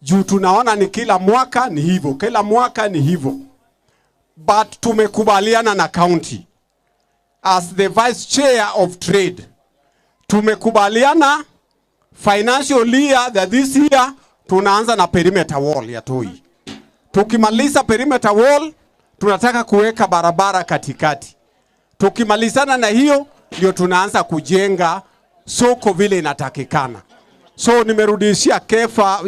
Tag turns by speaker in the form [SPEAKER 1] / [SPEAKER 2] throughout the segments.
[SPEAKER 1] Juu tunaona ni kila mwaka ni hivyo, kila mwaka ni hivyo. But tumekubaliana na county as the vice chair of trade. Tumekubaliana financial year that this year tunaanza na perimeter wall ya Toi. Tukimaliza perimeter wall tunataka kuweka barabara katikati. Tukimalizana na hiyo ndio tunaanza kujenga soko vile inatakikana. So nimerudishia Kefa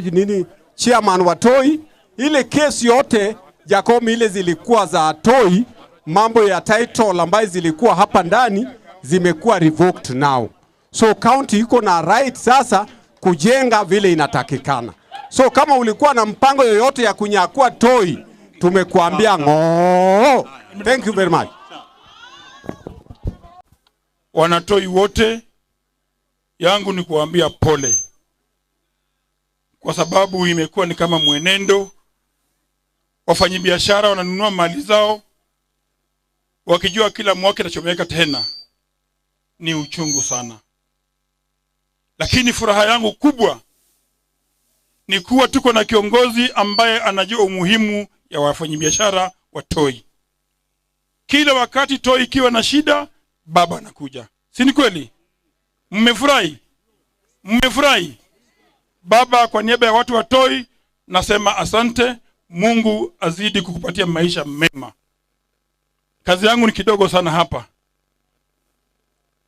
[SPEAKER 1] chairman wa Toi, ile kesi yote Jacob ile zilikuwa za Toi, mambo ya title ambayo zilikuwa hapa ndani zimekuwa revoked now. So county iko na right sasa kujenga vile inatakikana. So kama ulikuwa na mpango yoyote ya kunyakua Toi, tumekuambia ngoo. Thank you very much.
[SPEAKER 2] Wanatoi wote, yangu ni kuambia pole. Kwa sababu imekuwa ni kama mwenendo. Wafanyabiashara wananunua mali zao wakijua kila mwaka itachomeka tena. Ni uchungu sana. Lakini furaha yangu kubwa ni kuwa tuko na kiongozi ambaye anajua umuhimu ya wafanyabiashara wa Toi. Kila wakati Toi ikiwa na shida, baba anakuja. Si ni kweli? Mmefurahi? Mmefurahi? Baba, kwa niaba ya watu wa Toi nasema asante. Mungu azidi kukupatia maisha mema. Kazi yangu ni kidogo sana hapa.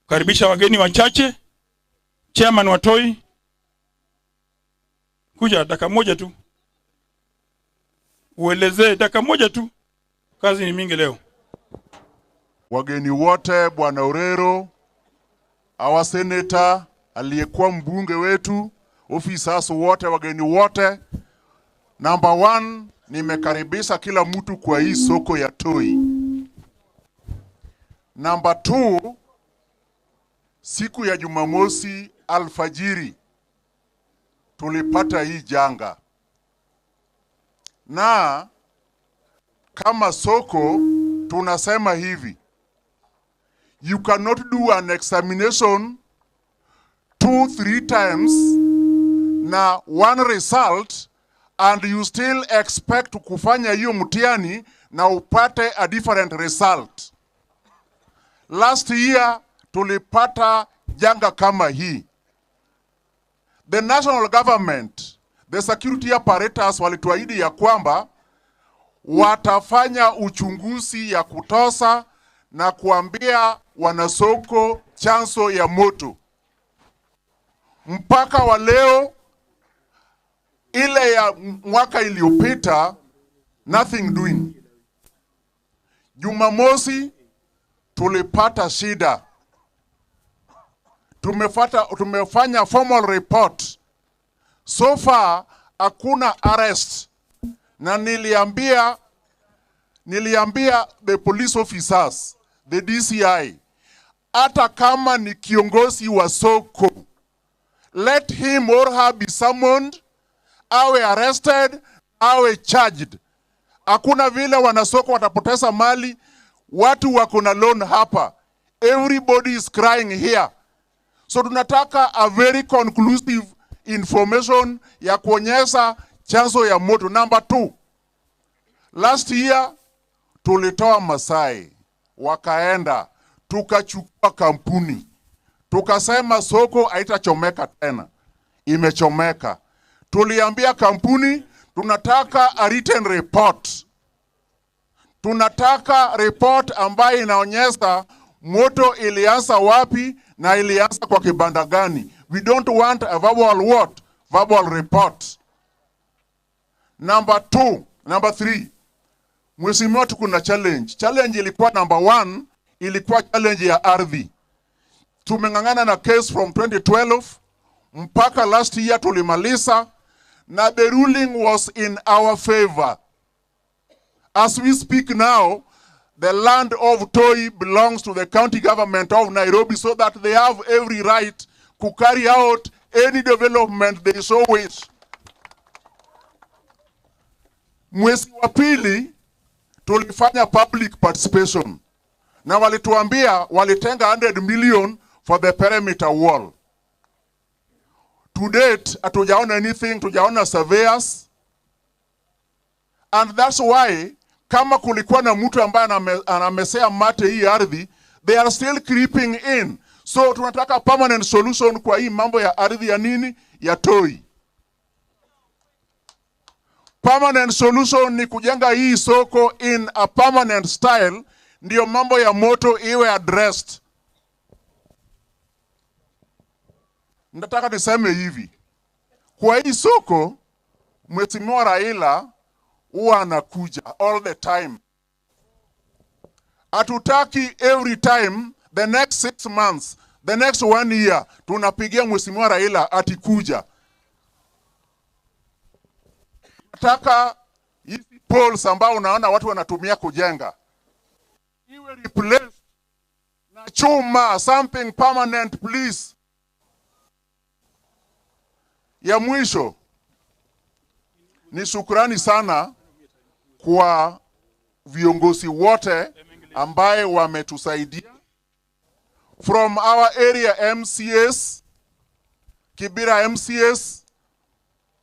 [SPEAKER 2] Karibisha wageni wachache. Chairman wa Toi, kuja dakika moja tu. Uelezee dakika moja tu. Kazi ni mingi leo.
[SPEAKER 3] Wageni wote, Bwana Orero, our senator, aliyekuwa mbunge wetu, officers wote, wageni wote. Number 1, nimekaribisha kila mtu kwa hii soko ya Toi. Number 2, siku ya Jumamosi alfajiri tulipata hii janga. Na kama soko tunasema hivi, you cannot do an examination 2-3 times na one result and you still expect kufanya hiyo mtihani na upate a different result. Last year tulipata janga kama hii. The national government, the security apparatus walituahidi ya kwamba watafanya uchunguzi ya kutosha na kuambia wanasoko chanzo ya moto. Mpaka wa leo, ile ya mwaka iliyopita, nothing doing. Jumamosi tulipata shida. Tumefanya formal report. So far hakuna arrest. Na niliambia the police officers, the DCI, hata kama ni kiongozi wa soko, let him or her be summoned, awe arrested, awe charged. Hakuna vile wanasoko watapoteza mali. Watu wako na loan hapa. Everybody is crying here. So tunataka a very conclusive information ya kuonyesha chanzo ya moto. Number 2, last year tulitoa Masai, wakaenda, tukachukua kampuni. Tukasema soko haitachomeka tena. Imechomeka. Tuliambia kampuni tunataka a written report. Tunataka report ambayo inaonyesha moto ilianza wapi na ilianza kwa kibanda gani. We don't want a verbal report. Number 3, mheshimiwa, kuna challenge. Challenge ilikuwa number 1, ilikuwa challenge ya ardhi. Tumengangana na case from 2012 mpaka last year tulimaliza, na the ruling was in our favor. As we speak now, the land of Toi belongs to the county government of Nairobi, so that they have every right to carry out any development they so wish. Mwezi wa pili tulifanya public participation, na walituambia walitenga 100 million for the perimeter wall. To date, hatujaona anything, tujaona surveyors. And that's why, kama kulikuwa na mtu ambaye anamesea mate hii ardhi, they are still creeping in. So tunataka permanent solution kwa hii mambo ya ardhi ya nini? Ya Toi. Permanent solution ni kujenga hii soko in a permanent style, ndio mambo ya moto iwe addressed. Nataka niseme hivi. Kwa hii soko, Mheshimiwa Raila huwa anakuja all the time. Hatutaki every time, the next 6 months, the next 1 year, tunapigia Mheshimiwa Raila atikuja. Nataka hizi poles ambao unaona watu wanatumia kujenga iwe replaced na chuma, something permanent please. Ya mwisho ni shukrani sana kwa viongozi wote ambaye wametusaidia from our area MCS, Kibira MCS,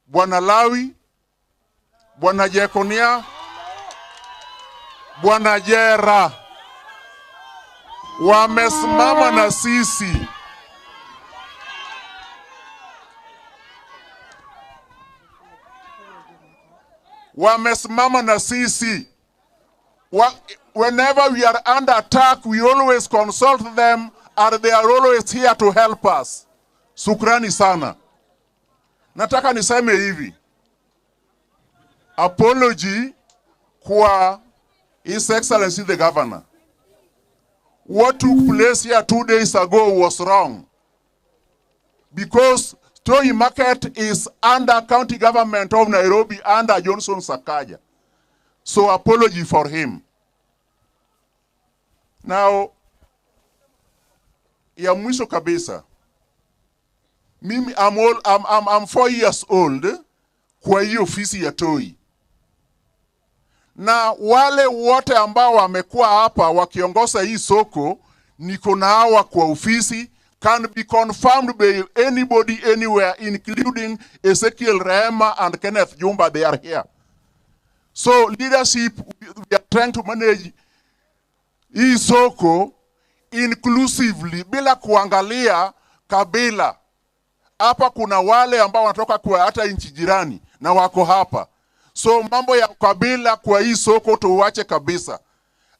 [SPEAKER 3] Bwana Lawi, Bwana Jekonia, Bwana Jera, wamesimama na sisi. Wamesimama na sisi. Whenever we are under attack, we always consult them and they are always here to help us. Shukrani sana. Nataka niseme hivi. Apology kwa His Excellency the Governor. What took place here 2 days ago was wrong. Because Toi Market is under county government of Nairobi under Johnson Sakaja. So apology for him. Now, ya mwisho kabisa. Mimi I'm 4 years old kwa hii ofisi ya Toi. Na wale wote ambao wamekuwa hapa wakiongoza hii soko niko na hawa kwa ofisi can be confirmed by anybody anywhere including Ezekiel Rehema and Kenneth Jumba. They are here. So leadership, we are trying to manage hii soko inclusively bila kuangalia kabila. Hapa kuna wale ambao wanatoka kwa hata nchi jirani na wako hapa. So mambo ya kabila kwa hii soko tuwache kabisa.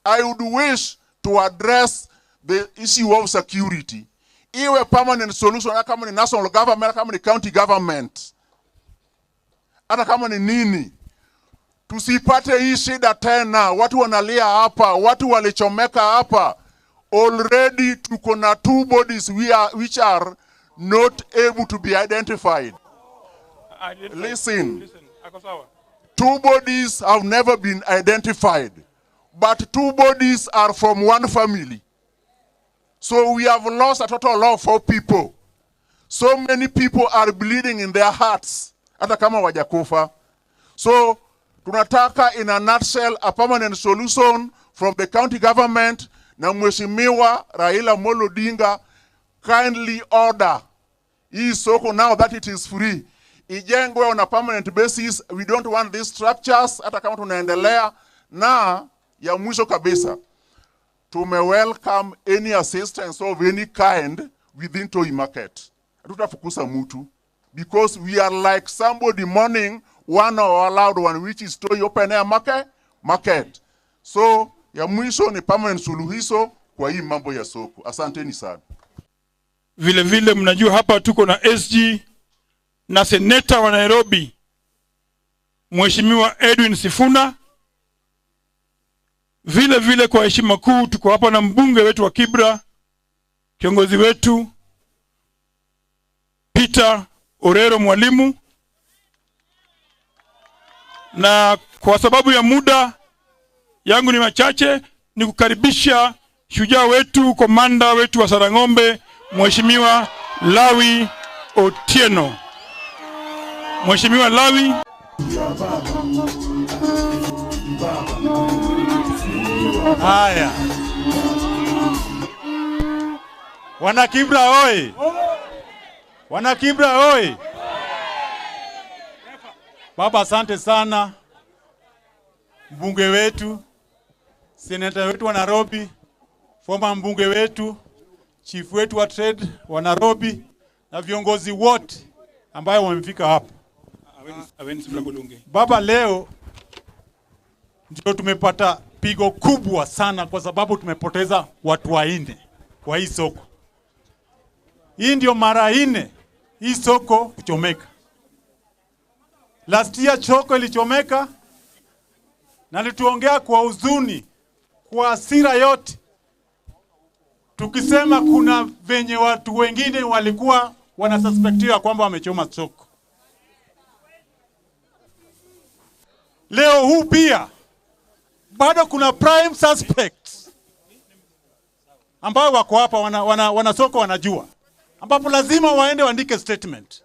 [SPEAKER 3] I would wish to address the issue of security. Iwe permanent solution, kama ni national government, kama ni county government, hata kama ni nini. Tusipate hii shida tena. Watu wanalia hapa, watu walichomeka hapa. Already tuko na 2 bodies which are not able to be identified. Listen. 2 bodies have never been identified, but 2 bodies are from 1 family. So we have lost a total of 4 people. So many people are bleeding in their hearts, hata kama wajakufa. So tunataka in a nutshell a permanent solution from the county government, na Mheshimiwa Raila Amolo Odinga kindly order hii soko now that it is free. Ijengwe on a permanent basis. We don't want these structures hata kama tunaendelea. Na ya mwisho kabisa, tume welcome any assistance of any kind within Toi Market. Hatutafukusa mtu because we are like somebody mourning one of our loved one, which is Toi Open Air Market. So ya mwisho ni permanent suluhiso kwa hii mambo ya soko. Asanteni sana.
[SPEAKER 2] Vile vile mnajua hapa tuko na SG na seneta wa Nairobi Mheshimiwa Edwin Sifuna. Vile vile kwa heshima kuu tuko hapa na mbunge wetu wa Kibra, kiongozi wetu Peter Orero Mwalimu. Na kwa sababu ya muda yangu ni machache, ni kukaribisha shujaa wetu, komanda wetu wa Sarang'ombe, Mheshimiwa Lawi Otieno. Mheshimiwa Lawi.
[SPEAKER 4] Haya. Wana Kibra oi. Wana Kibra oi! Baba, asante sana. Mbunge wetu, seneta wetu wa Nairobi, former mbunge wetu, chief wetu wa trade wa Nairobi, na viongozi wote ambao wamefika hapa. Baba, leo ndio tumepata pigo kubwa sana kwa sababu tumepoteza watu 4 kwa hii soko. Hii ndio mara 4 hii soko kuchomeka. Last year soko ilichomeka na nituongea kwa huzuni, kwa hasira yote, tukisema kuna venye watu wengine walikuwa wanasuspektiwa kwamba wamechoma soko. Leo huu pia bado kuna prime suspects ambao wako hapa, wana soko wanajua, ambapo lazima waende waandike statement.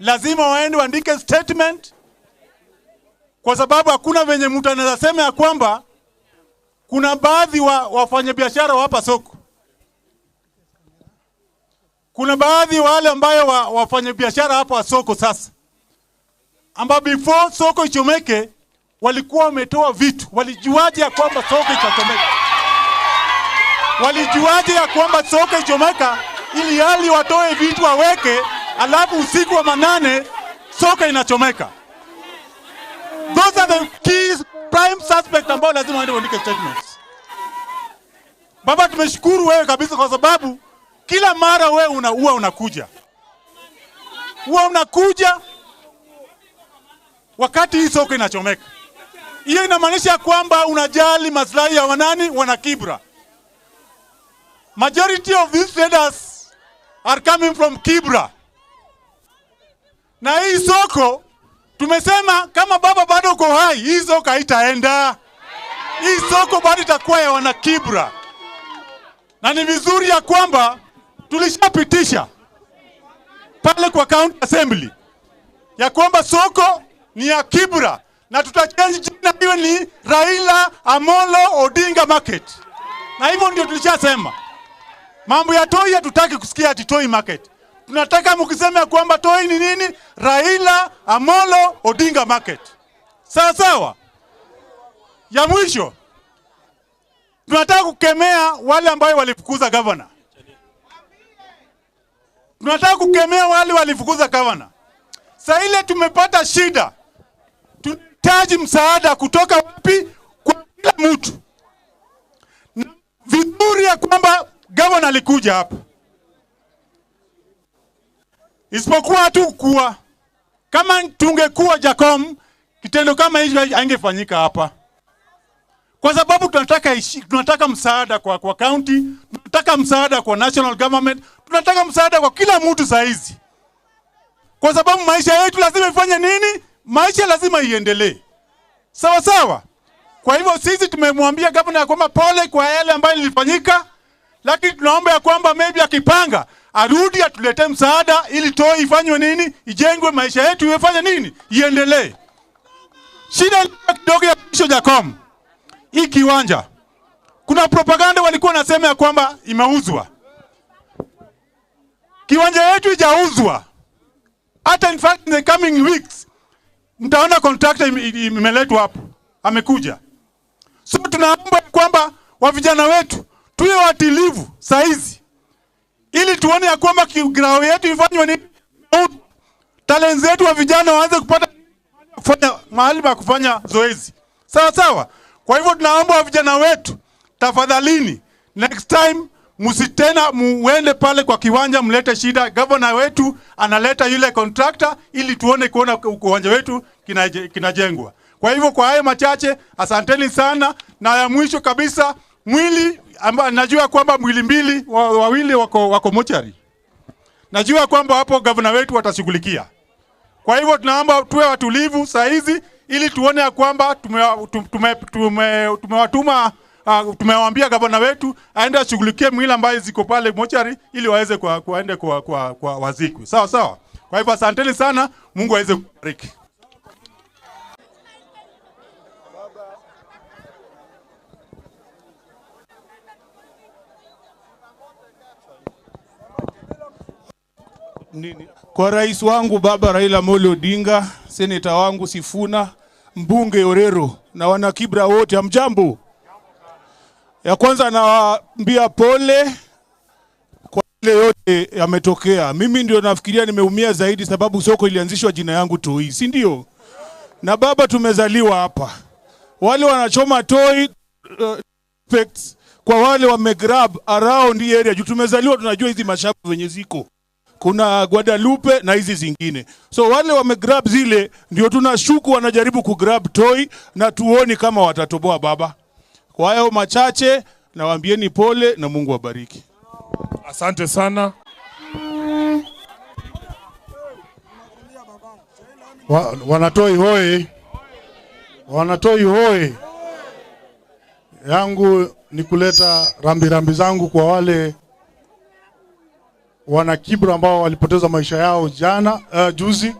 [SPEAKER 4] Lazima waende waandike statement, kwa sababu hakuna venye mtu anaweza sema ya kwamba kuna baadhi wafanyabiashara hapa soko. Kuna baadhi wale ambayo wafanyabiashara hapa wa soko sasa, ambao before soko ichomeke walikuwa wametoa vitu. Walijuaje ya kwamba soko itachomeka? Walijuaje ya kwamba soko ichomeka ili hali watoe vitu waweke, alafu usiku wa manane soko inachomeka? Those are the key prime suspects ambao lazima waende waandike statements. Baba, tumeshukuru wewe kabisa kwa sababu kila mara wewe unakuja wakati hii soko inachomeka. Hiyo inamaanisha kwamba unajali maslahi ya wanani, wana Kibra. Majority of these traders are coming from Kibra. Na hii soko tumesema kama baba bado uko hai, hii soko haitaenda. Hii soko bado itakuwa ya wana Kibra. Na ni vizuri ya kwamba tulishapitisha pale kwa county assembly ya kwamba soko ni ya Kibra, na tutachange jina iwe ni Raila Amolo Odinga Market. Na hivyo ndio tulishasema. Mambo ya Toi hatutaki kusikia ati Toi Market. Tunataka mkisema kwamba Toi ni nini? Raila Amolo Odinga Market. Sawa sawa. Ya mwisho, tunataka kukemea wale ambao walifukuza governor. Tunataka kukemea wale walifukuza governor. Sasa ile tumepata shida, tunahitaji msaada kutoka wapi? Kwa kila mtu. Vizuri ya kwamba governor alikuja hapa, isipokuwa tu kuwa kama tungekuwa Jacom, kitendo kama hicho haingefanyika hapa. Kwa sababu tunataka msaada kwa county, tunataka msaada kwa national government, tunataka msaada kwa kila mtu saizi. Kwa sababu maisha yetu lazima ifanye nini? Maisha lazima iendelee. Sawa sawa. Kwa hivyo sisi tumemwambia governor kwamba pole kwa yale ambayo ilifanyika, lakini tunaomba ya kwamba maybe akipanga arudi atuletee msaada ili Toi ifanywe nini? Ijengwe, maisha yetu ifanye nini? Iendelee. Shida kidogo ya Kisho Jacom. Hii kiwanja, kuna propaganda walikuwa nasema ya kwamba imeuzwa. Kiwanja yetu ijauzwa. Hata in fact in the coming weeks mtaona contractor imeletwa hapo, amekuja. So tunaomba kwamba wa vijana wetu tuwe watilivu saizi, ili tuone ya kwamba grao yetu ifanywe ni talent zetu wa vijana waanze kupata mahali pa kufanya zoezi. Sawa sawa. Kwa hivyo tunaomba wa vijana wetu, tafadhalini, next time musitena muende pale kwa kiwanja mlete shida. Governor wetu analeta yule contractor ili tuone kuona kiwanja wetu kinajengwa. Kwa hivyo kwa haya machache, asanteni sana. Na ya mwisho kabisa, mwili amba najua kwamba mwili mbili wawili wako mochari. Najua kwamba hapo governor wetu watashughulikia. Kwa hivyo tunaomba tuwe watulivu saa hizi ili tuone ya kwamba tumewaambia governor wetu aende ashughulikie mwili ambaye ziko pale mochari ili waweze kuende kwa wazikwe. Sawa sawa. Kwa hivyo asanteni sana, Mungu aweze kubariki. kwa rais wangu baba Raila Amolo Odinga, seneta wangu Sifuna, mbunge Orero na wana Kibra wote, amjambo. Ya kwanza nawaambia pole kwa ile yote yametokea. Mimi ndio nafikiria nimeumia zaidi sababu soko ilianzishwa jina yangu Toi, si ndio? Na baba tumezaliwa hapa. Wale wanachoma Toi kwa wale wamegrab around the area. Tumezaliwa tunajua hizi mashamba venye ziko. Kuna Guadalupe na hizi zingine. So wale wamegrab zile ndio tunashuku wanajaribu kugrab Toi na tuoni kama watatoboa baba. Kwa hayo machache nawaambieni pole na Mungu awabariki.
[SPEAKER 5] Asante sana.
[SPEAKER 6] Wanatoi hoi. Wanatoi hoi. Yangu ni kuleta rambirambi zangu kwa wale wana Kibra ambao walipoteza maisha yao juzi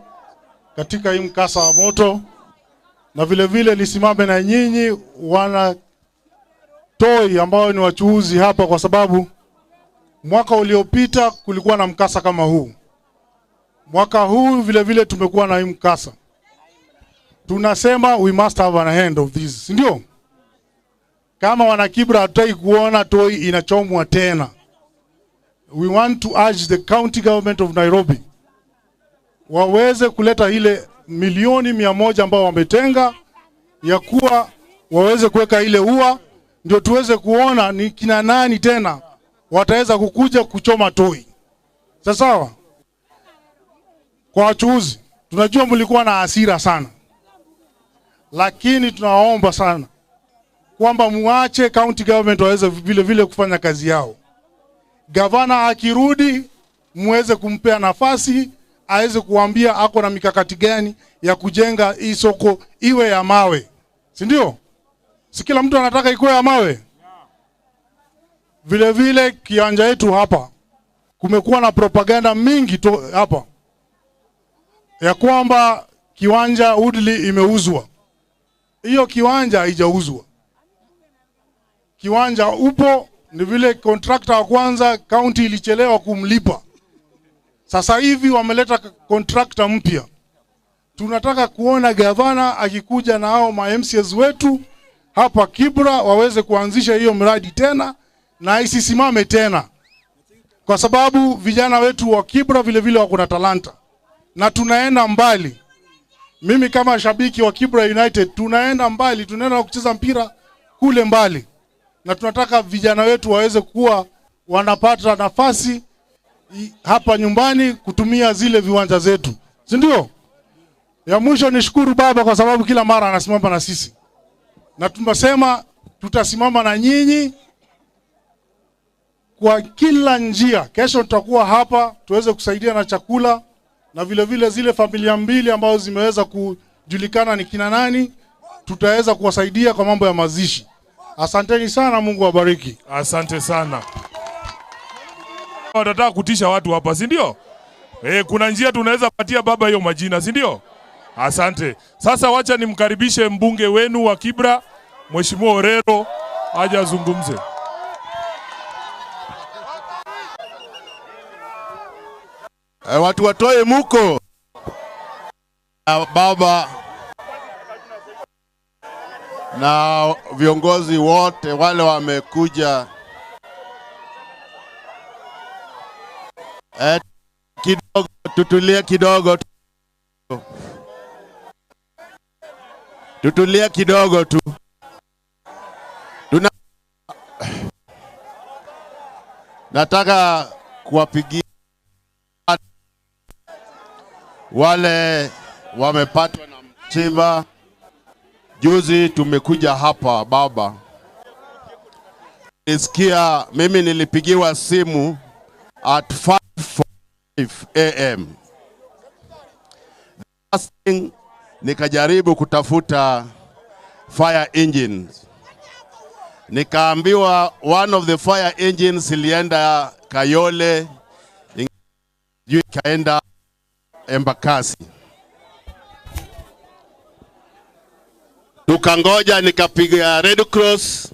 [SPEAKER 6] katika hii mkasa wa moto, na vile vile nisimame na nyinyi wana Toi ambao ni wachuuzi hapa, kwa sababu mwaka uliopita kulikuwa na mkasa kama huu. Mwaka huu vile vile tumekuwa na hii mkasa. Tunasema we must have an end of this, ndio? Kama wana Kibra hatutaki kuona Toi inachomwa tena. We want to urge the county government of Nairobi waweze kuleta ile milioni 100 ambao wametenga ya kuwa waweze kuweka ile ua, ndio tuweze kuona ni kina nani tena wataweza kukuja kuchoma Toi. Sawa? Kwa wachuuzi, tunajua mlikuwa na hasira sana, lakini tunawaomba sana kwamba muache county government waweze vile vile kufanya kazi yao. Gavana akirudi muweze kumpea nafasi aweze kuambia ako na mikakati gani ya kujenga hii soko iwe ya mawe. Si ndio? Si kila mtu anataka ikuwe ya mawe. Vile vile kiwanja yetu hapa kumekuwa na propaganda mingi hapa ya kwamba kiwanja Woodley imeuzwa. Hiyo kiwanja haijauzwa. Kiwanja upo, ni vile contractor wa kwanza county ilichelewa kumlipa. Sasa hivi wameleta contractor mpya. Tunataka kuona gavana akikuja na hao ma MCs wetu hapa Kibra waweze kuanzisha hiyo mradi tena na isisimame tena. Kwa sababu vijana wetu wa Kibra vile vile wako na talanta. Na tunaenda mbali. Mimi kama shabiki wa Kibra United tunaenda mbali, tunaenda kucheza mpira kule mbali. Na tunataka vijana wetu waweze kuwa wanapata nafasi hapa nyumbani kutumia zile viwanja zetu. Si ndio? Ya mwisho nishukuru baba kwa sababu kila mara anasimama na sisi. Na tumesema tutasimama na nyinyi kwa kila njia. Kesho tutakuwa hapa tuweze kusaidia na chakula, na vile vile zile familia mbili ambazo zimeweza kujulikana ni kina nani tutaweza kuwasaidia kwa mambo ya mazishi. Asanteni sana, Mungu awabariki.
[SPEAKER 5] Asante sana. Watataka kutisha watu hapa, si ndio? Kuna njia tunaweza patia baba hiyo majina, si ndio? Asante. Sasa wacha nimkaribishe mbunge wenu wa Kibra, Mheshimiwa Orero, aje azungumze.
[SPEAKER 7] Watu watoe muko. Baba na viongozi wote wale wamekuja. Kidogo tutulie kidogo. Tutulie kidogo tu. Nataka kuwapigia wale wamepatwa na msiba. Juzi tumekuja hapa baba. Nisikia mimi nilipigiwa simu at 5:45 AM. Last thing, nikajaribu kutafuta fire engines. Nikaambiwa one of the fire engines ilienda Kayole, ingine ikaenda Embakasi. Tukangoja, nikapiga Red Cross,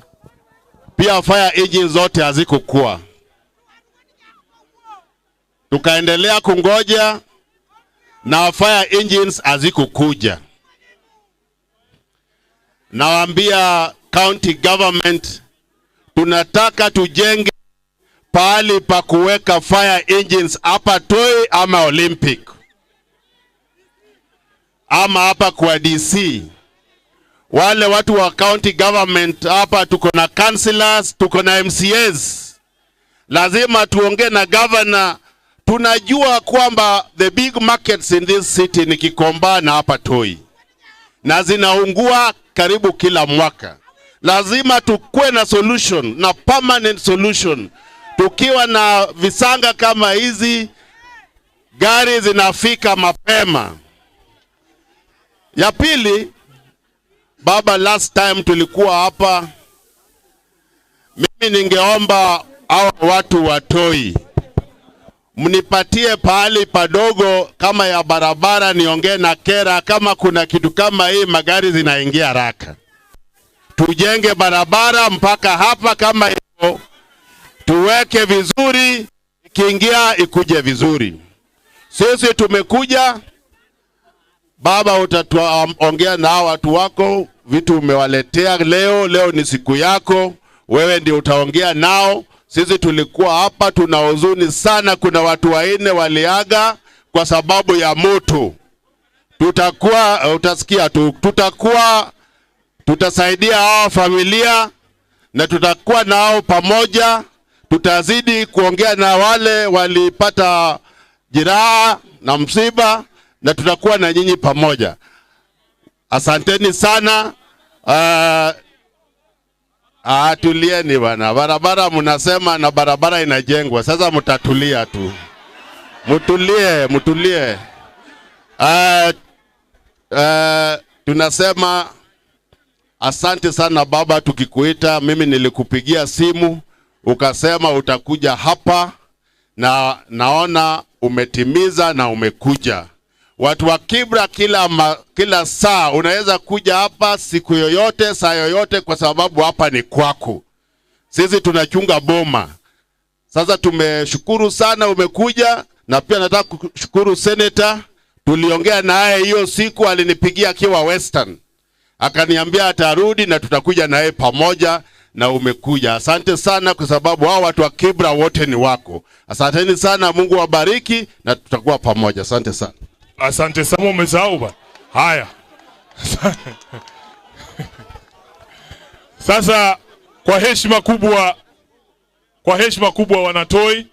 [SPEAKER 7] pia fire engines zote hazikukua. tukaendelea kungoja na fire engines hazikukuja. Nawaambia county government, tunataka tujenge pahali pa kuweka fire engines hapa Toi ama Olympic ama hapa kwa DC. Wale watu wa county government hapa, tuko na councillors, tuko na MCAs. Lazima tuongee na governor. Tunajua kwamba the big markets in this city ni Gikomba na hapa Toi, na zinaungua karibu kila mwaka. Lazima tukue na solution, na permanent solution. Tukiwa na visanga kama hizi, gari zinafika mapema. Ya pili, baba, last time tulikuwa hapa, mimi ningeomba hao watu wa Toi mnipatie pahali padogo kama ya barabara, niongee na kera kama kuna kitu kama hii magari zinaingia haraka. Tujenge barabara mpaka hapa, kama hiyo tuweke vizuri, ikiingia ikuje vizuri. Sisi tumekuja, baba, utatuongea na watu wako, vitu umewaletea leo. Leo ni siku yako, wewe ndio utaongea nao. Sisi tulikuwa hapa, tuna huzuni sana. Kuna watu 4 waliaga kwa sababu ya moto. Utasikia tu, tutasaidia hao familia na tutakuwa nao pamoja. Tutazidi kuongea na wale walipata jeraha na msiba, na tutakuwa na nyinyi pamoja. Asanteni sana. Tulieni bana. Barabara mnasema na barabara inajengwa. Sasa mtatulia tu. Mutulie. Tunasema asante sana baba, tukikuita. Mimi nilikupigia simu ukasema utakuja hapa, na naona umetimiza na umekuja. Watu wa Kibra, kila saa unaweza kuja hapa siku yoyote, saa yoyote, kwa sababu hapa ni kwako. Sisi tunachunga boma. Sasa tumeshukuru sana umekuja, na pia nataka kushukuru senator. Tuliongea naye hiyo siku, alinipigia akiwa Western. Akaniambia atarudi na tutakuja naye pamoja, na umekuja. Asante sana, kwa sababu hao watu wa Kibra wote ni wako. Asanteni sana, Mungu wabariki, na tutakuwa pamoja. Asante sana.
[SPEAKER 5] Asante sana, umesahau bana. Haya. Sasa kwa heshima kubwa Wanatoi,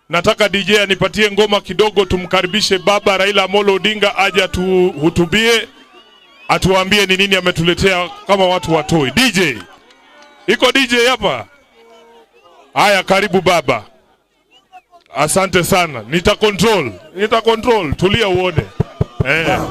[SPEAKER 5] nataka DJ anipatie ngoma kidogo, tumkaribishe baba Raila Amolo Odinga aje tuhutubie, atuambie ni nini ametuletea kama watu wa Toi. DJ. Iko DJ hapa? Haya, karibu baba. Asante sana. Nita control. Tulia uone.
[SPEAKER 6] Haya.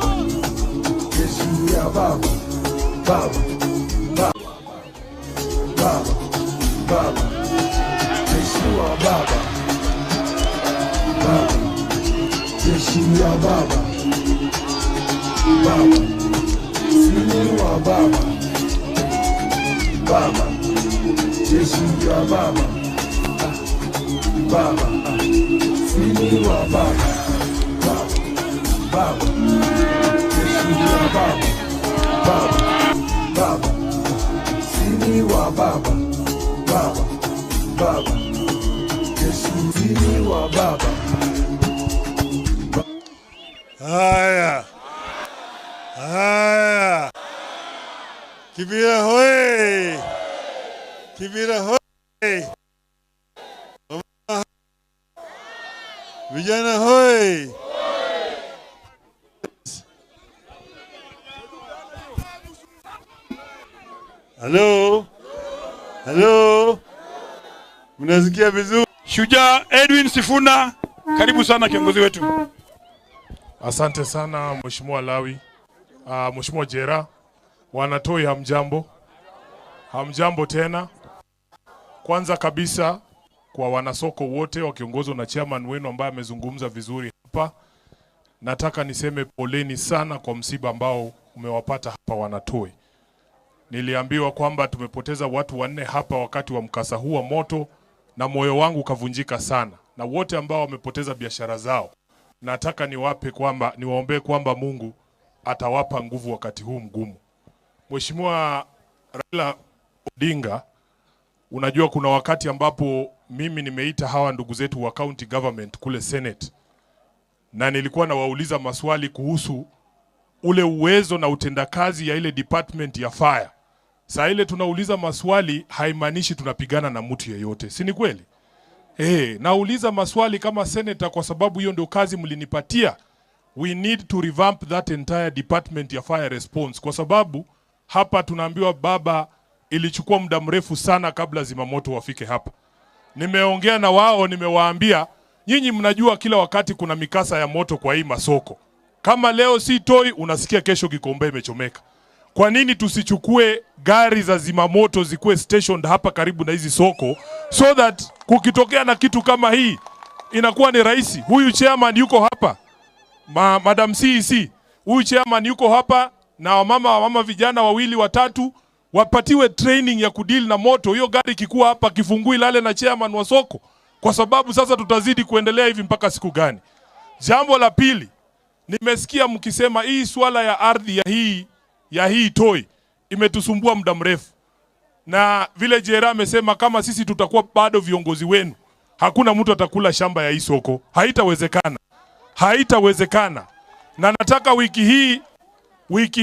[SPEAKER 6] Kibira hoye. Vijana hoye. Hello. Mnasikia vizuri?
[SPEAKER 2] Shujaa Edwin Sifuna, karibu sana kiongozi wetu.
[SPEAKER 5] Asante sana Mheshimiwa Lawi. Mheshimiwa Jera, Wanatoi hamjambo. Hamjambo tena. Kwanza kabisa kwa wanasoko wote wakiongozwa na chairman wenu ambaye amezungumza vizuri hapa, nataka niseme poleni sana kwa msiba ambao umewapata hapa Wanatoi. Niliambiwa kwamba tumepoteza watu 4 hapa wakati wa mkasa huu wa moto, na moyo wangu kavunjika sana. na wote ambao wamepoteza biashara zao. Nataka niwaombee kwamba Mungu atawapa nguvu wakati huu mgumu. Mheshimiwa Raila Odinga, unajua kuna wakati ambapo mimi nimeita hawa ndugu zetu wa county government kule Senate, na nilikuwa nawauliza maswali kuhusu ule uwezo na utendakazi ya ile department ya fire. Saa ile tunauliza maswali haimaanishi tunapigana na mtu yeyote, si ni kweli? Nauliza maswali kama senator kwa sababu hiyo ndio kazi mlinipatia. We need to revamp that entire department ya fire response, kwa sababu hapa tunaambiwa baba, ilichukua muda mrefu sana kabla zimamoto wafike hapa. Nimeongea na wao, nimewaambia nyinyi mnajua kila wakati kuna mikasa ya moto kwa hii masoko. Kama leo si Toi, unasikia kesho Gikomba imechomeka. Kwa nini tusichukue gari za zimamoto zikuwe stationed hapa karibu na hizi soko, so that kukitokea na kitu kama hii inakuwa ni rahisi? Huyu chairman yuko hapa, Madam CEC, huyu chairman yuko hapa, na wamama vijana wawili watatu wapatiwe training ya kudeal na moto. Hiyo gari kikuwa hapa kifungui lale na chairman wa soko, kwa sababu sasa tutazidi kuendelea hivi mpaka siku gani? Jambo la pili, nimesikia mkisema hii swala ya ardhi ya hii Toi imetusumbua muda mrefu, na vile Jera amesema kama sisi tutakuwa bado viongozi wenu, hakuna mtu atakula shamba ya hii soko. Haitawezekana. Na nataka wiki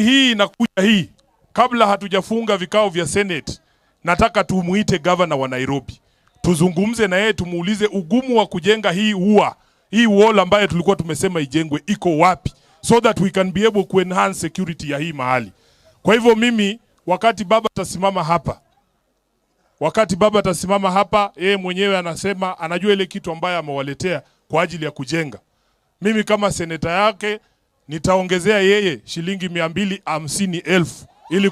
[SPEAKER 5] hii inakuja hii, kabla hatujafunga vikao vya Senate, nataka tumuite governor wa Nairobi, tuzungumze na yeye, tumuulize ugumu wa kujenga hii wall ambayo tulikuwa tumesema ijengwe iko wapi, so that we can be able to enhance security ya hii mahali. Kwa hivyo mimi, wakati baba atasimama hapa, yeye mwenyewe anasema anajua ile kitu ambayo amewaletea kwa ajili ya kujenga. Mimi kama seneta yake nitaongezea yeye shilingi 250,000 ili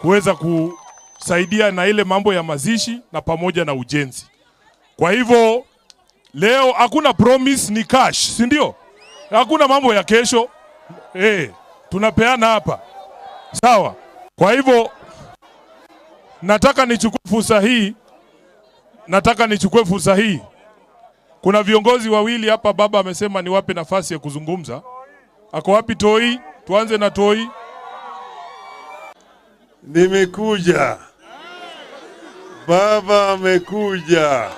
[SPEAKER 5] kuweza kusaidia na ile mambo ya mazishi na pamoja na ujenzi. Kwa hivyo leo hakuna promise, ni cash, si ndio? Hakuna mambo ya kesho. Tunapeana hapa. Sawa. Kwa hivyo nataka nichukue fursa hii. Kuna viongozi wawili hapa, baba amesema niwape nafasi ya kuzungumza. Ako wapi Toi? Tuanze na Toi.
[SPEAKER 8] Nimekuja. Baba amekuja.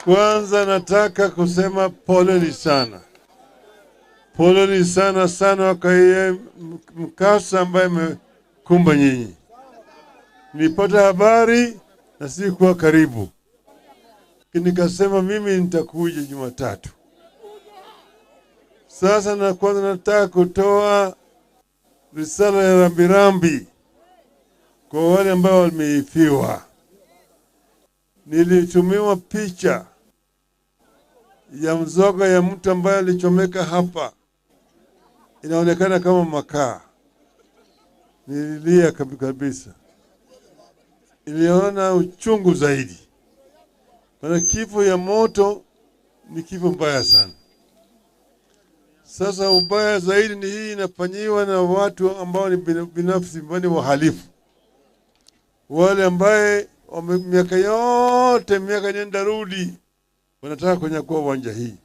[SPEAKER 8] Kwanza nataka kusema poleni sana. Poleni sana kwa hiyo mkasa ambaye imekumba nyinyi. Nilipata habari na sikuwa karibu, nikasema mimi nitakuja Jumatatu. Sasa kwanza nataka kutoa risala ya rambirambi kwa wale ambao wameifiwa. Nilitumiwa picha ya mzoga ya mtu ambaye alichomeka hapa, inaonekana kama makaa. Nililia kabisa, niliona uchungu zaidi. Maana kifo ya moto ni kifo mbaya sana. Sasa ubaya zaidi ni hii inafanyiwa na watu ambao ni binafsi, ni wahalifu. Wale ambaye miaka nenda rudi wanataka kunyakua uwanja hii.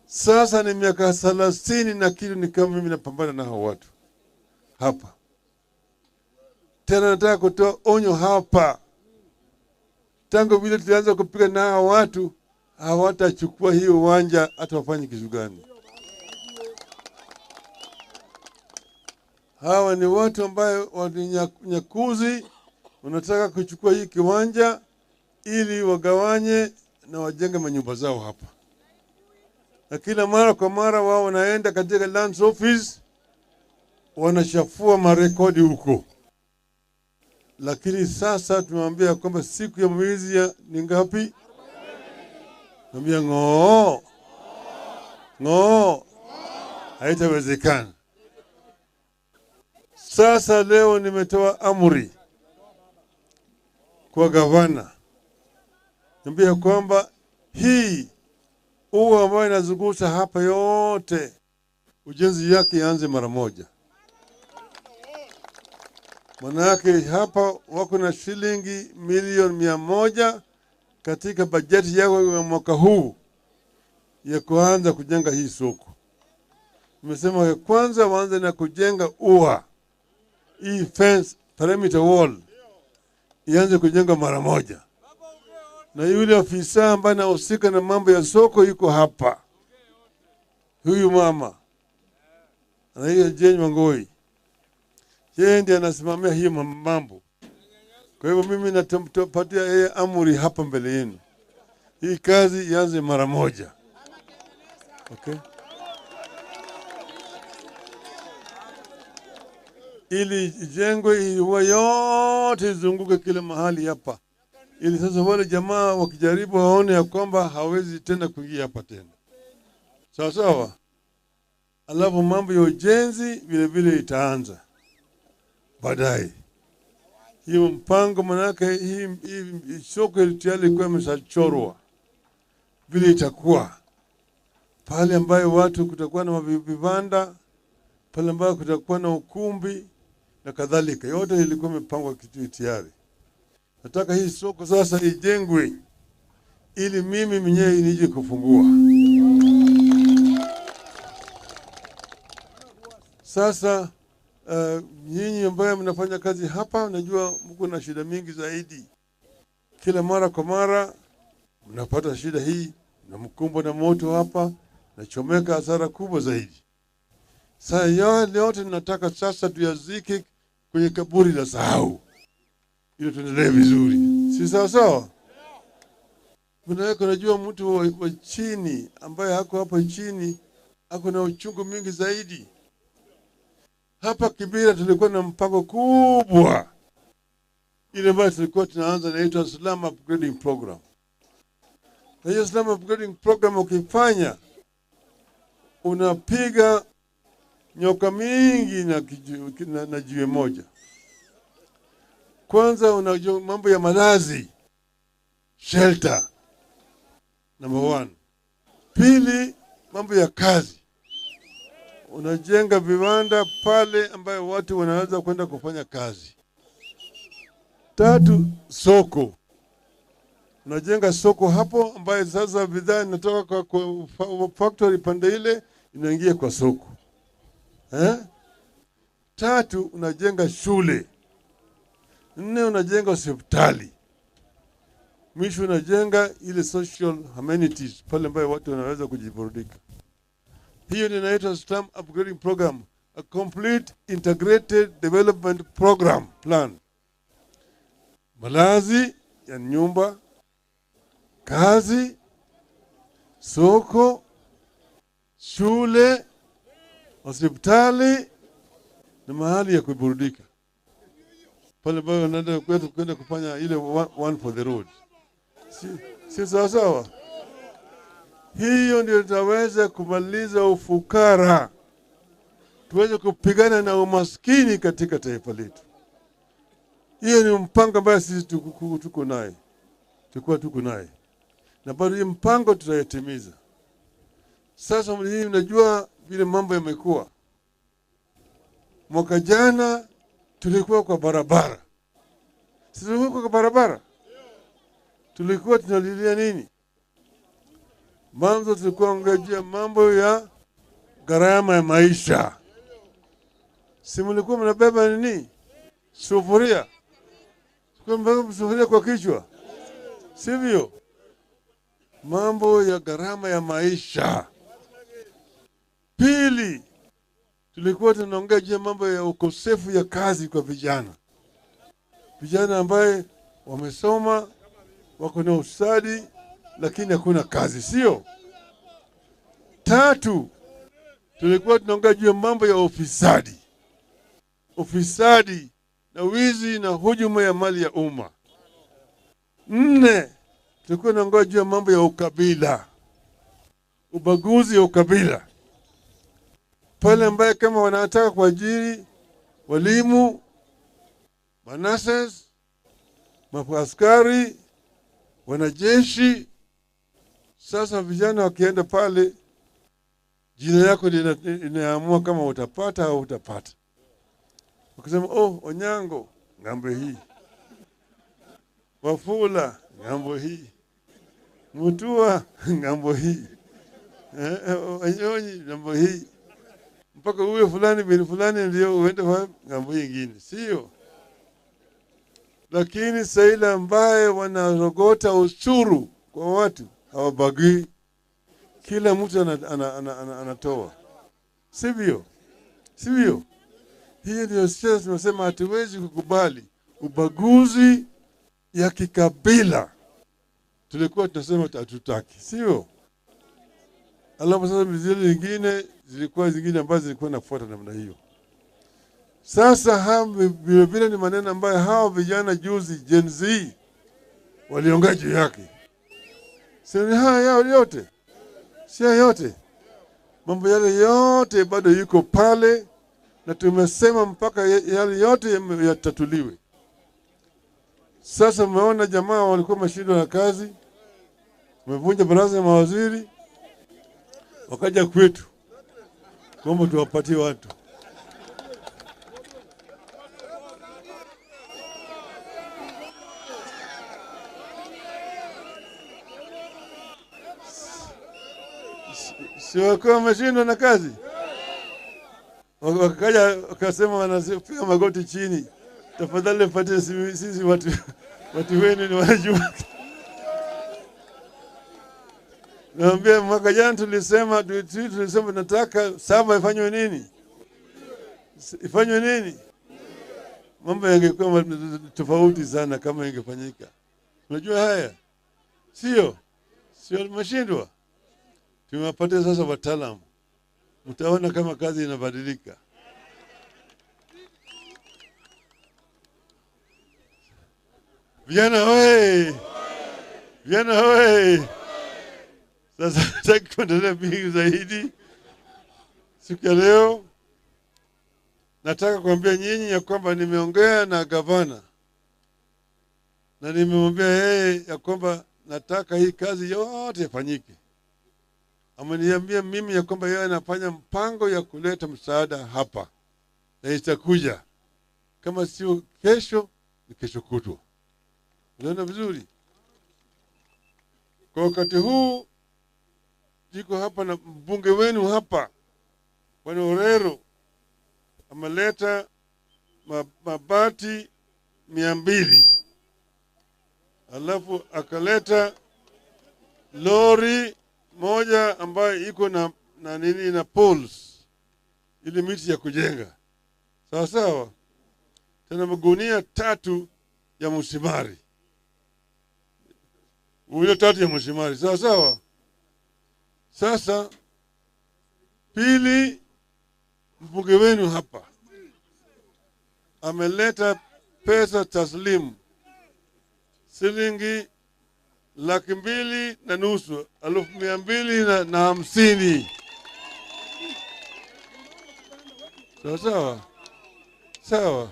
[SPEAKER 8] Sasa ni miaka 30 na kitu ni kama mimi napambana na hao watu hapa. Tena nataka kutoa onyo hapa. Tangu vile tulianza kupiga na hao watu, hawatachukua hiyo uwanja hata wafanye kitu gani. Hawa ni watu ambao wanyakuzi, wanataka kuchukua hii kiwanja ili wagawanye na wajenge manyumba zao hapa. Na kila mara kwa mara wao wanaenda katika Lands Office, wanashafua marekodi huko. Lakini sasa tumemwambia kwamba siku ya mwezi ya ni ngapi? Mwambia ng'oo. Haitawezekana. Sasa leo nimetoa amri kwa gavana. Mwambia kwamba hii ua ambayo inazungusha hapa yote, ujenzi yake ianze mara moja. Manake hapa wako na shilingi milioni 100 katika bajeti yao ya mwaka huu ya kuanza kujenga hii soko. Nimesema ya kwanza waanze na kujenga ua, hii fence perimeter wall ianze kujenga mara moja, na yule afisa ambaye anahusika na mambo ya soko yuko hapa. Huyu mama anaitwa Jane Wangoi, yeye ndiye anasimamia hiyo mambo. Kwa hivyo mimi natampatia yeye amri hapa mbele yenu, hii kazi ianze mara moja. Okay, ili ijengwe huwa yote izunguke kila mahali hapa, ili sasa wale jamaa wakijaribu waone ya kwamba hawezi tena kuingia hapa tena. Sawa sawa. Alafu mambo ya ujenzi vile vile itaanza baadaye. Hiyo mpango manake hii soko tayari ilikuwa imeshachorwa vile itakuwa pale ambayo watu kutakuwa na vibanda, pale ambayo kutakuwa na ukumbi na kadhalika, yote ilikuwa imepangwa kitu tayari. Nataka hii soko sasa ijengwe ili mimi mwenyewe nije kufungua. Sasa nyinyi ambao mnafanya kazi hapa, najua mko na shida mingi zaidi. Kila mara kwa mara mnapata shida hii, na mkumbwa na moto hapa, na chomeka hasara kubwa zaidi. Sasa yote tunataka sasa tuyazike kwenye kaburi la sahau, ili tuendelee vizuri. Si sawa sawa? Unajua mtu wa chini ambaye hako hapa chini ako na uchungu mingi zaidi. Hapa Kibera tulikuwa na mpango kubwa ile ambayo tulikuwa tunaanza inaitwa Slum Upgrading Program. Na hiyo Slum Upgrading Program ukifanya unapiga nyoka mingi na jiwe moja. Kwanza unajua mambo ya malazi, shelter, number 1. Pili, mambo ya kazi. Unajenga viwanda pale ambayo watu wanaweza kwenda kufanya kazi. 3, soko. Unajenga soko hapo ambayo sasa bidhaa inatoka kwa factory pande ile inaingia kwa soko. 3, unajenga shule. 4, unajenga hospitali. Mwisho unajenga ile social amenities pale ambayo watu wanaweza kujiburudika. Hiyo inaitwa Slum Upgrading Program, a complete integrated development program plan. Malazi ya nyumba, kazi, soko, shule, hospitali na mahali ya kuburudika. Pale ambayo wanaenda kwenda kufanya ile one for the road. Si sawa sawa? Hiyo ndio tutaweza kumaliza ufukara, tuweze kupigana na umaskini katika taifa letu. Hiyo ni mpango ambao sisi tuko naye, tuko naye, na bado hii mpango tutayatimiza. Sasa hii unajua vile mambo yamekuwa. Mwaka jana tulikuwa kwa barabara. Sisi tulikuwa kwa barabara. Tulikuwa tunalilia nini? Mwanzo tulikuwa ngajia mambo ya gharama ya maisha. Si mlikuwa mnabeba nini? Sufuria. Tulikuwa mnabeba sufuria kwa kichwa. Sivyo? Mambo ya gharama ya maisha. Pili, tulikuwa tunaongea juu ya mambo ya ukosefu ya kazi kwa vijana. Vijana ambaye wamesoma, wako na ustadi, lakini hakuna kazi, sio? 3, tulikuwa tunaongea juu ya mambo ya ufisadi. Ufisadi na wizi na hujuma ya mali ya umma. 4, tulikuwa tunaongea juu ya mambo ya ukabila. Ubaguzi ya ukabila. Pale ambaye kama wanataka kuajiri walimu, manases, maaskari, wanajeshi, sasa vijana wakienda pale, jina yako inaamua kama utapata au utapata. Wakisema, oh, Onyango, ng'ambo hii, Wafula ng'ambo hii, Mutua ng'ambo hii, Wanyonyi ng'ambo hii, mpaka uwe fulani bin fulani ndio uende ng'ambo hii ingine, sio? Lakini saila ambaye wanarogota ushuru kwa watu hawabagui, kila mtu anatoa, sivyo? Sivyo? Hiyo ndio sisi tunasema hatuwezi kukubali ubaguzi ya kikabila. Tulikuwa tunasema hatutaki, sio? Alafu sasa zile zingine zilikuwa zingine ambazo zilikuwa nafuata namna hiyo. Sasa vile vile ni maneno ambayo hao vijana juzi Gen Z waliongea juu yake. Sio haya yao yote. Sio yote. Mambo yale yote bado yuko pale na tumesema mpaka yale yote yatatuliwe. Sasa mmeona jamaa walikuwa mashindwa na kazi. Wamevunja baraza ya mawaziri. Wakaja kwetu. Kwamba tuwapatie watu. Si wako wameshindwa na kazi? Wakaja wakasema wanapiga magoti chini. Tafadhali patie sisi watu wenu ni wanajua. Naambia mwaka jana tulisema tunataka saba ifanywe nini? Ifanywe nini? Mambo yangekuwa tofauti sana kama ingefanyika. Unajua haya? Sio mashindwa. Tumewapatia sasa wataalamu. Mtaona kama kazi inabadilika. Vijana wewe! Vijana wewe! Sasa nataka kuendelea mingi zaidi. Siku ya leo nataka kuambia nyinyi ya kwamba nimeongea na gavana. Na nimemwambia yeye ya kwamba nataka hii kazi yote ifanyike. Ameniambia mimi ya kwamba yeye anafanya mpango ya kuleta msaada hapa. Na itakuja. Kama sio kesho, ni kesho kutwa. Unaona vizuri? Kwa wakati huu, jiko hapa na mbunge wenu hapa. Bwana Orero ameleta mabati 200. Alafu akaleta lori moja ambayo iko na poles ili miti ya kujenga. Sawa sawa. Tena magunia 3 ya msumari. Ule 3 ya msumari. Sawa sawa. Sasa pili, mbunge wenu hapa ameleta pesa taslimu shilingi 250,000, 250. Sawa sawa. Sawa.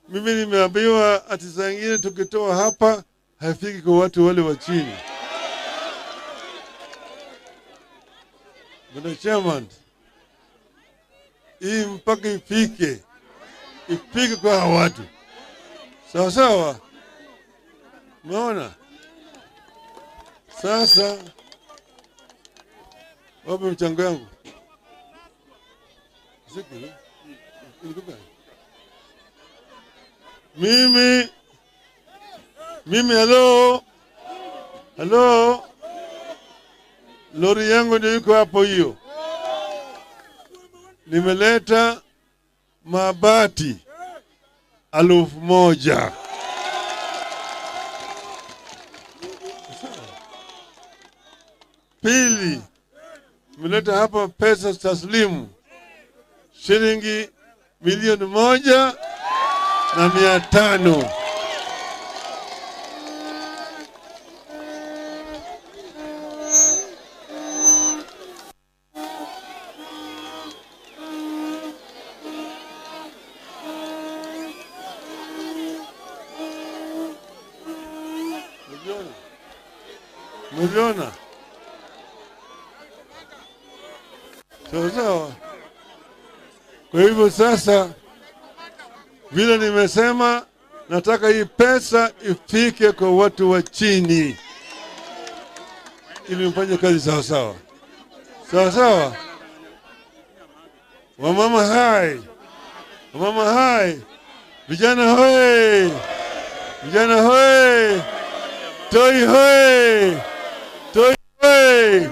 [SPEAKER 8] Mimi nimeambiwa ati saa ingine tukitoa hapa haifiki kwa watu wale wa chini. Bwana Chairman, hii mpaka ifike kwa watu. Sawa sawa. Umeona? Sasa wapi mchango yangu? Mimi hello. Lori yangu ndio iko hapo hiyo. Nimeleta mabati 1,000. Pili, nimeleta hapa pesa taslimu shilingi 1,500,000. Sawa. Kwa hivyo sasa, vile nimesema, nataka hii pesa ifike kwa watu wa chini ili mfanye kazi sawa sawa. Sawa sawa. Wamama hai. Wamama hai. Vijana hoi. Vijana hoi. Toi hoi. Toi hoi.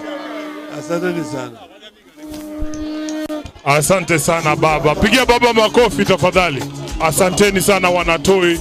[SPEAKER 8] Asanteni sana.
[SPEAKER 5] Asante sana baba. Pigia baba makofi tafadhali. Asanteni sana wanatoi.